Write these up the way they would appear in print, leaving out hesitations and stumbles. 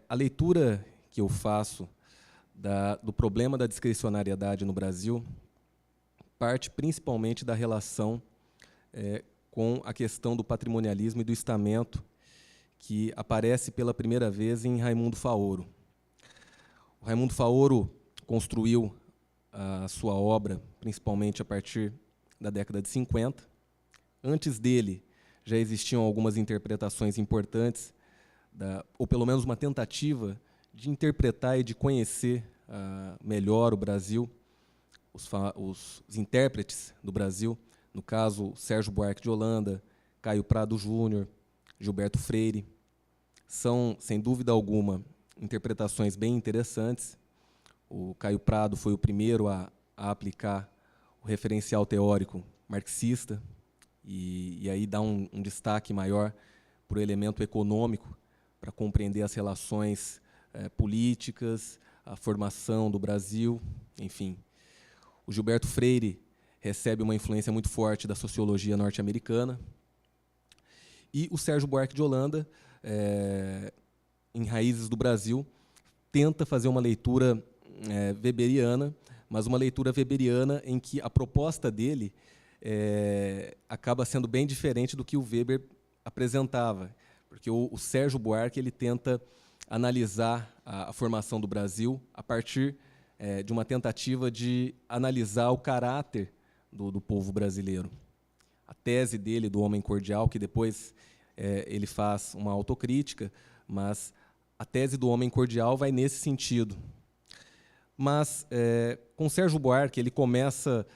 A leitura que eu faço do problema da discricionariedade no Brasil parte principalmente da relação com a questão do patrimonialismo e do estamento, que aparece pela primeira vez em Raimundo Faoro. O Raimundo Faoro construiu a sua obra principalmente a partir da década de 50. Antes dele, já existiam algumas interpretações importantes, ou pelo menos uma tentativa de interpretar e de conhecer melhor o Brasil, os intérpretes do Brasil, no caso, Sérgio Buarque de Holanda, Caio Prado Júnior, Gilberto Freire. São, sem dúvida alguma, interpretações bem interessantes. O Caio Prado foi o primeiro a aplicar o referencial teórico marxista e aí dá um destaque maior para o elemento econômico, para compreender as relações políticas, a formação do Brasil, enfim. O Gilberto Freire recebe uma influência muito forte da sociologia norte-americana. E o Sérgio Buarque de Holanda, em Raízes do Brasil, tenta fazer uma leitura weberiana, mas uma leitura weberiana em que a proposta dele acaba sendo bem diferente do que o Weber apresentava, porque o Sérgio Buarque ele tenta analisar a formação do Brasil a partir de uma tentativa de analisar o caráter do povo brasileiro. A tese dele, do homem cordial, que depois ele faz uma autocrítica, mas a tese do homem cordial vai nesse sentido. Mas, com Sérgio Buarque, ele começa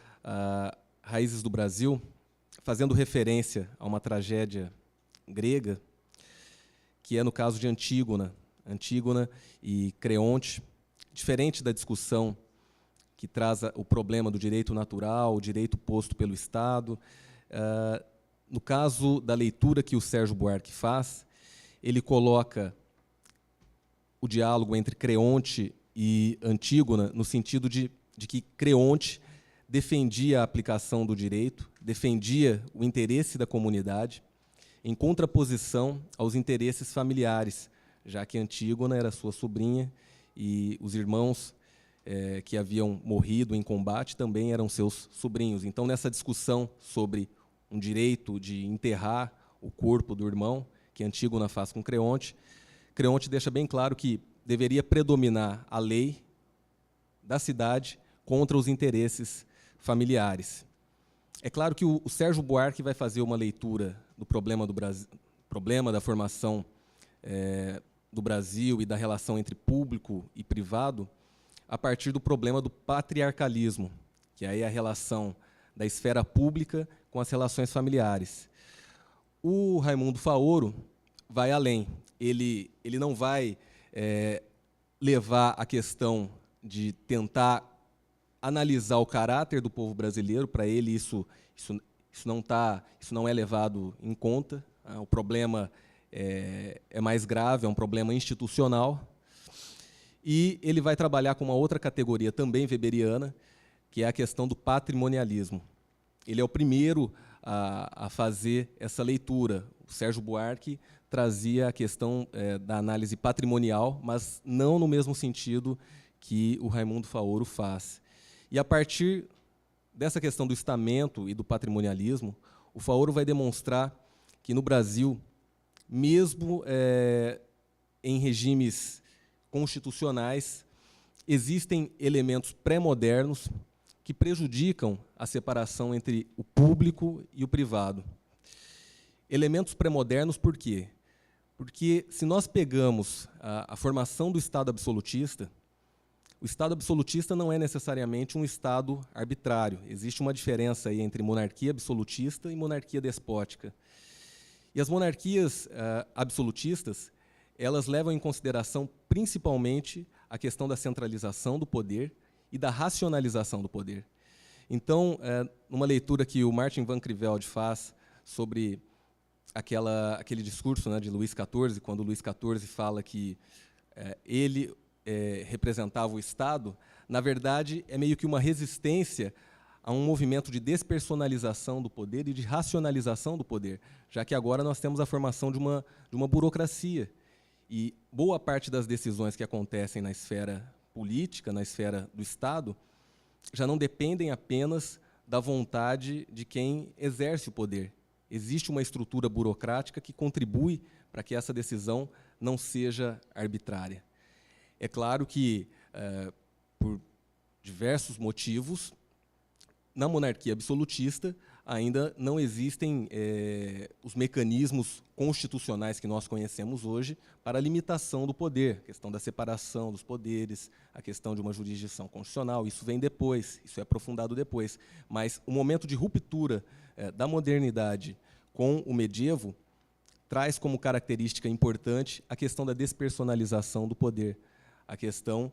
Raízes do Brasil fazendo referência a uma tragédia grega, que é no caso de Antígona e Creonte, diferente da discussão que traz o problema do direito natural, o direito posto pelo Estado. No caso da leitura que o Sérgio Buarque faz, ele coloca o diálogo entre Creonte e Antígona no sentido de que Creonte defendia a aplicação do direito, defendia o interesse da comunidade, em contraposição aos interesses familiares, já que Antígona era sua sobrinha e os irmãos que haviam morrido em combate também eram seus sobrinhos. Então, nessa discussão sobre um direito de enterrar o corpo do irmão, que Antígona faz com Creonte, Creonte deixa bem claro que deveria predominar a lei da cidade contra os interesses familiares. É claro que o Sérgio Buarque vai fazer uma leitura do problema do Brasil, problema da formação do Brasil e da relação entre público e privado, a partir do problema do patriarcalismo, que aí é a relação da esfera pública com as relações familiares. O Raimundo Faoro vai além. Ele não vai levar a questão de tentar analisar o caráter do povo brasileiro. Para ele, isso não é levado em conta. O problema é mais grave, é um problema institucional. E ele vai trabalhar com uma outra categoria também weberiana, que é a questão do patrimonialismo. Ele é o primeiro a fazer essa leitura. O Sérgio Buarque trazia a questão da análise patrimonial, mas não no mesmo sentido que o Raimundo Faoro faz. E, a partir dessa questão do estamento e do patrimonialismo, o Faoro vai demonstrar que, no Brasil, mesmo em regimes constitucionais, existem elementos pré-modernos que prejudicam a separação entre o público e o privado. Elementos pré-modernos por quê? Porque, se nós pegamos a formação do Estado absolutista, o Estado absolutista não é necessariamente um Estado arbitrário. Existe uma diferença aí entre monarquia absolutista e monarquia despótica. E as monarquias absolutistas, elas levam em consideração principalmente a questão da centralização do poder e da racionalização do poder. Então, numa leitura que o Martin Van Creveld faz sobre aquele discurso, né, de Luís XIV, quando Luís XIV fala que ele representava o Estado, na verdade, é meio que uma resistência a um movimento de despersonalização do poder e de racionalização do poder, já que agora nós temos a formação de uma burocracia. E boa parte das decisões que acontecem na esfera política, na esfera do Estado, já não dependem apenas da vontade de quem exerce o poder. Existe uma estrutura burocrática que contribui para que essa decisão não seja arbitrária. É claro que, por diversos motivos, na monarquia absolutista ainda não existem os mecanismos constitucionais que nós conhecemos hoje para a limitação do poder, a questão da separação dos poderes, a questão de uma jurisdição constitucional, isso vem depois, isso é aprofundado depois. Mas o momento de ruptura da modernidade com o medievo traz como característica importante a questão da despersonalização do poder, a questão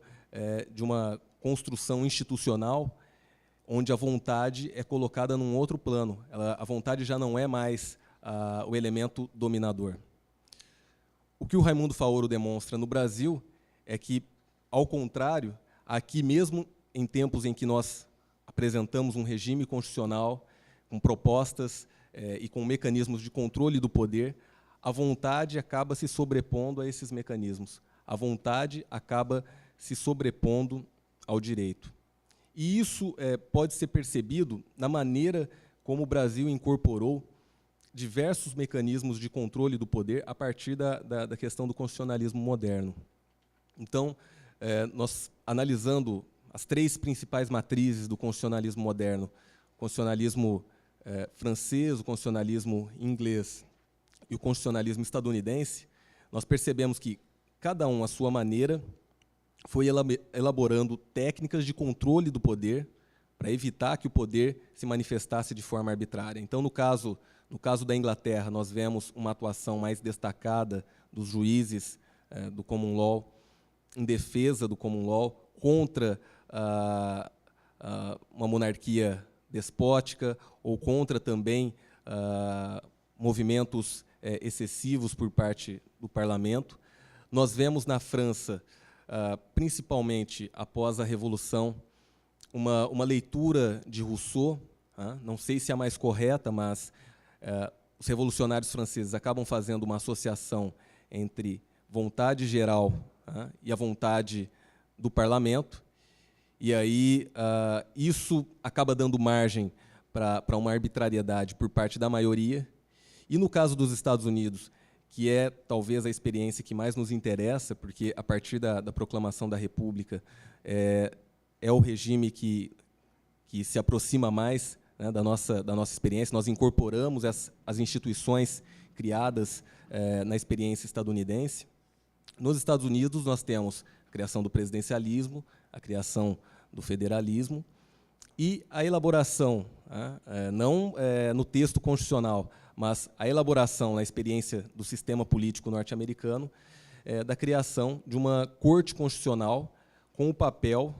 de uma construção institucional onde a vontade é colocada num outro plano. A vontade já não é mais o elemento dominador. O que o Raimundo Faoro demonstra no Brasil é que, ao contrário, aqui mesmo em tempos em que nós apresentamos um regime constitucional com propostas e com mecanismos de controle do poder, a vontade acaba se sobrepondo a esses mecanismos. A vontade acaba se sobrepondo ao direito. E isso pode ser percebido na maneira como o Brasil incorporou diversos mecanismos de controle do poder a partir da questão do constitucionalismo moderno. Então, nós, analisando as três principais matrizes do constitucionalismo moderno, o constitucionalismo francês, o constitucionalismo inglês e o constitucionalismo estadunidense, nós percebemos que, cada um à sua maneira, foi elaborando técnicas de controle do poder para evitar que o poder se manifestasse de forma arbitrária. Então, no caso da Inglaterra, nós vemos uma atuação mais destacada dos juízes do Common Law, em defesa do Common Law, contra uma monarquia despótica ou contra também movimentos excessivos por parte do parlamento. Nós vemos na França, principalmente após a Revolução, uma leitura de Rousseau, não sei se é a mais correta, mas os revolucionários franceses acabam fazendo uma associação entre vontade geral e a vontade do parlamento, e aí isso acaba dando margem para uma arbitrariedade por parte da maioria. E no caso dos Estados Unidos, que é talvez a experiência que mais nos interessa, porque a partir da proclamação da República é o regime que se aproxima mais, né, da nossa experiência. Nós incorporamos as instituições criadas na experiência estadunidense. Nos Estados Unidos, nós temos a criação do presidencialismo, a criação do federalismo e a elaboração, não no texto constitucional, mas a elaboração na experiência do sistema político norte-americano da criação de uma corte constitucional com o papel,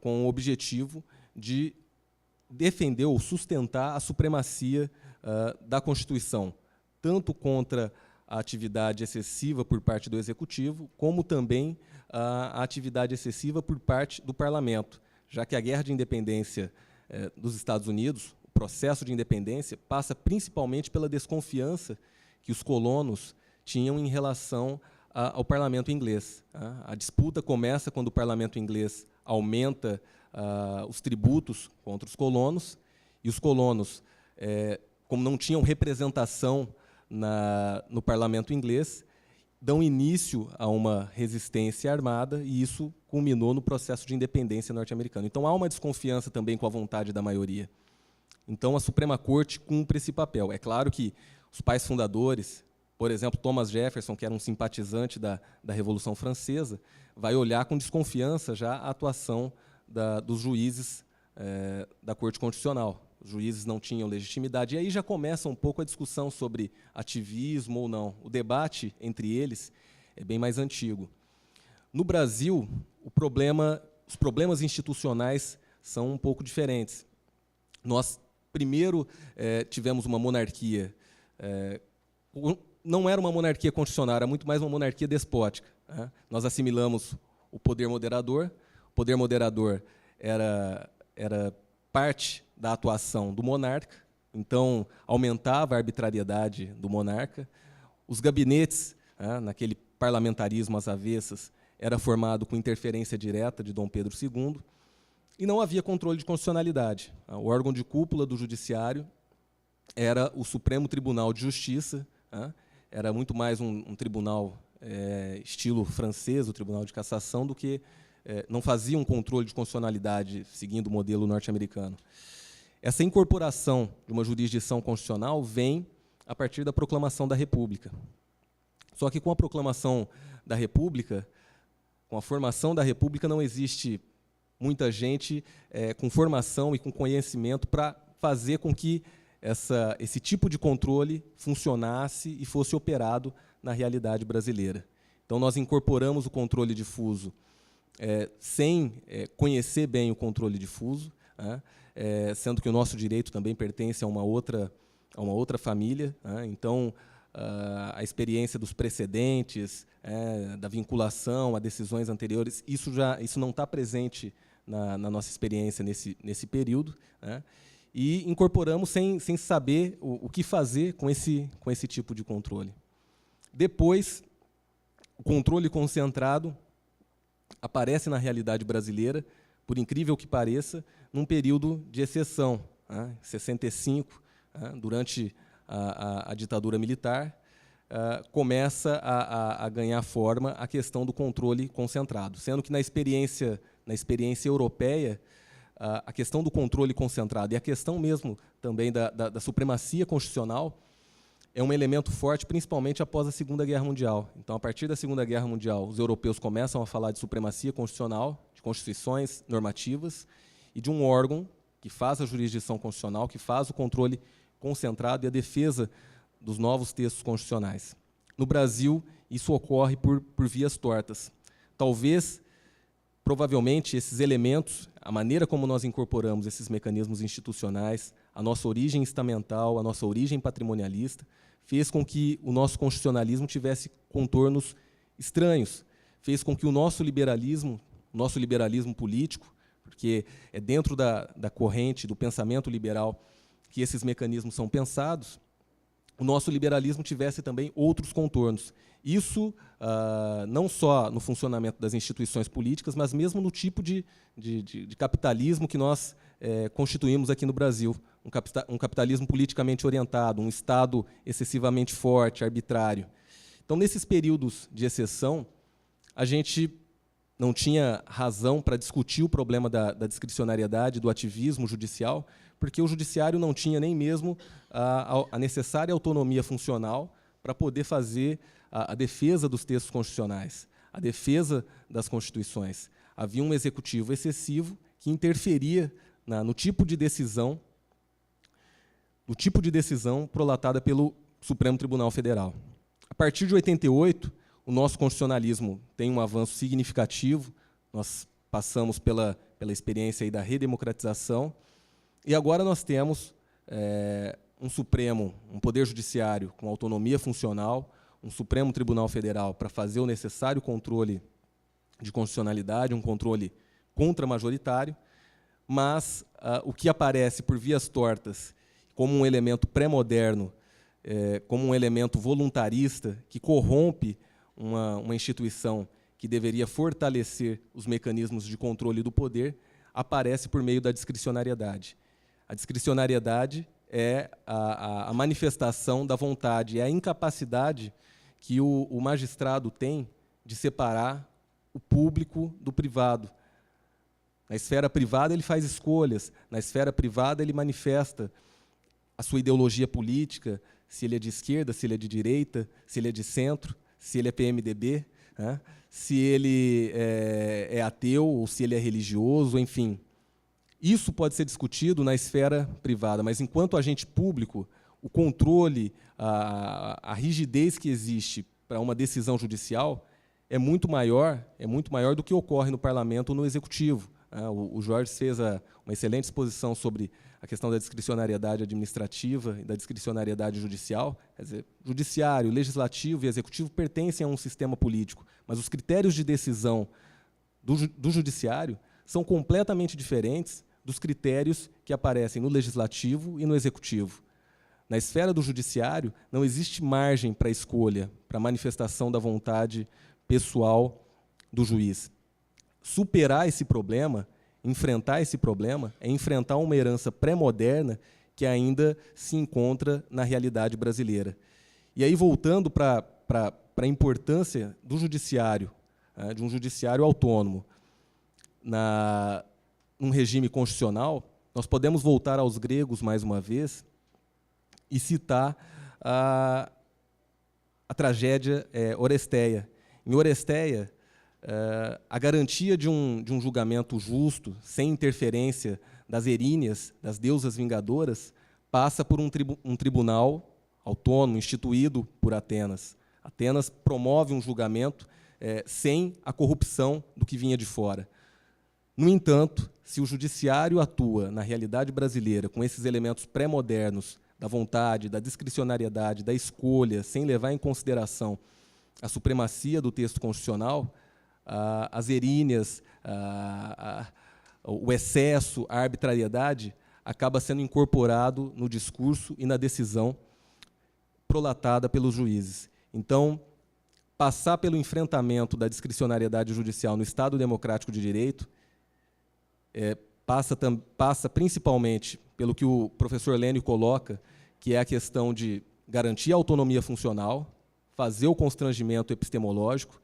com o objetivo de defender ou sustentar a supremacia da Constituição, tanto contra a atividade excessiva por parte do Executivo, como também a atividade excessiva por parte do Parlamento, já que a guerra de independência dos Estados Unidos, o processo de independência, passa principalmente pela desconfiança que os colonos tinham em relação ao parlamento inglês. A disputa começa quando o parlamento inglês aumenta os tributos contra os colonos, e os colonos, como não tinham representação no parlamento inglês, dão início a uma resistência armada, e isso culminou no processo de independência norte-americano. Então, há uma desconfiança também com a vontade da maioria. Então, a Suprema Corte cumpre esse papel. É claro que os pais fundadores, por exemplo, Thomas Jefferson, que era um simpatizante da Revolução Francesa, vai olhar com desconfiança já a atuação dos juízes da Corte Constitucional. Os juízes não tinham legitimidade. E aí já começa um pouco a discussão sobre ativismo ou não. O debate entre eles é bem mais antigo. No Brasil, os problemas institucionais são um pouco diferentes. Nós, primeiro, tivemos uma monarquia, não era uma monarquia constitucional, era muito mais uma monarquia despótica. Nós assimilamos o poder moderador. O poder moderador era parte da atuação do monarca, então aumentava a arbitrariedade do monarca. Os gabinetes, naquele parlamentarismo às avessas era formado com interferência direta de Dom Pedro II, e não havia controle de constitucionalidade. O órgão de cúpula do judiciário era o Supremo Tribunal de Justiça, era muito mais um tribunal estilo francês, o Tribunal de Cassação, do que não fazia um controle de constitucionalidade seguindo o modelo norte-americano. Essa incorporação de uma jurisdição constitucional vem a partir da proclamação da República. Só que com a proclamação da República, com a formação da República, não existe muita gente com formação e com conhecimento para fazer com que esse tipo de controle funcionasse e fosse operado na realidade brasileira. Então, nós incorporamos o controle difuso sem conhecer bem o controle difuso, sendo que o nosso direito também pertence a uma outra família. Então, a experiência dos precedentes, da vinculação a decisões anteriores, isso não está presente na nossa experiência nesse período, e incorporamos sem saber o que fazer com esse tipo de controle. Depois, o controle concentrado aparece na realidade brasileira, por incrível que pareça, num período de exceção, 65, durante a ditadura militar, começa a ganhar forma a questão do controle concentrado, sendo que na experiência europeia, a questão do controle concentrado e a questão mesmo também da supremacia constitucional é um elemento forte, principalmente após a Segunda Guerra Mundial. Então, a partir da Segunda Guerra Mundial, os europeus começam a falar de supremacia constitucional, de constituições normativas e de um órgão que faz a jurisdição constitucional, que faz o controle concentrado e a defesa dos novos textos constitucionais. No Brasil, isso ocorre por vias tortas. Provavelmente, esses elementos, a maneira como nós incorporamos esses mecanismos institucionais, a nossa origem estamental, a nossa origem patrimonialista, fez com que o nosso constitucionalismo tivesse contornos estranhos, fez com que o nosso liberalismo político, porque é dentro da corrente do pensamento liberal que esses mecanismos são pensados, o nosso liberalismo tivesse também outros contornos. Isso não só no funcionamento das instituições políticas, mas mesmo no tipo de capitalismo que nós constituímos aqui no Brasil. Um capitalismo politicamente orientado, um Estado excessivamente forte, arbitrário. Então, nesses períodos de exceção, a gente não tinha razão para discutir o problema da discricionariedade, do ativismo judicial, porque o judiciário não tinha nem mesmo a necessária autonomia funcional para poder fazer a defesa dos textos constitucionais, a defesa das constituições. Havia um executivo excessivo que interferia no tipo de decisão prolatada pelo Supremo Tribunal Federal. A partir de 88, o nosso constitucionalismo tem um avanço significativo, nós passamos pela experiência aí da redemocratização, e agora nós temos um Supremo, um Poder Judiciário com autonomia funcional, um Supremo Tribunal Federal para fazer o necessário controle de constitucionalidade, um controle contramajoritário, mas o que aparece por vias tortas como um elemento pré-moderno, como um elemento voluntarista que corrompe uma instituição que deveria fortalecer os mecanismos de controle do poder, aparece por meio da discricionariedade. A discricionariedade é a manifestação da vontade, é a incapacidade que o magistrado tem de separar o público do privado. Na esfera privada, ele faz escolhas. Na esfera privada, ele manifesta a sua ideologia política, se ele é de esquerda, se ele é de direita, se ele é de centro, se ele é PMDB, se ele é ateu ou se ele é religioso, enfim. Isso pode ser discutido na esfera privada, mas, enquanto agente público, o controle, a rigidez que existe para uma decisão judicial é muito maior do que ocorre no parlamento ou no executivo. O Jorge fez uma excelente exposição sobre a questão da discricionariedade administrativa e da discricionariedade judicial. Quer dizer, judiciário, legislativo e executivo pertencem a um sistema político, mas os critérios de decisão do judiciário são completamente diferentes dos critérios que aparecem no legislativo e no executivo. Na esfera do judiciário, não existe margem para escolha, para manifestação da vontade pessoal do juiz. Superar esse problema, enfrentar esse problema, é enfrentar uma herança pré-moderna que ainda se encontra na realidade brasileira. E aí, voltando para a importância do judiciário, de um judiciário autônomo, num regime constitucional, nós podemos voltar aos gregos mais uma vez e citar a tragédia Oresteia. Em Oresteia, a garantia de um julgamento justo, sem interferência das Eríneas, das deusas vingadoras, passa por um tribunal autônomo, instituído por Atenas. Atenas promove um julgamento sem a corrupção do que vinha de fora. No entanto, se o judiciário atua na realidade brasileira com esses elementos pré-modernos da vontade, da discricionariedade, da escolha, sem levar em consideração a supremacia do texto constitucional, as eríneas, o excesso, a arbitrariedade, acaba sendo incorporado no discurso e na decisão prolatada pelos juízes. Então, passar pelo enfrentamento da discricionariedade judicial no Estado democrático de direito passa principalmente pelo que o professor Lênio coloca, que é a questão de garantir a autonomia funcional, fazer o constrangimento epistemológico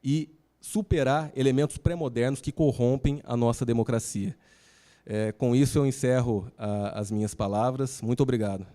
e superar elementos pré-modernos que corrompem a nossa democracia. Com isso, eu encerro as minhas palavras. Muito obrigado.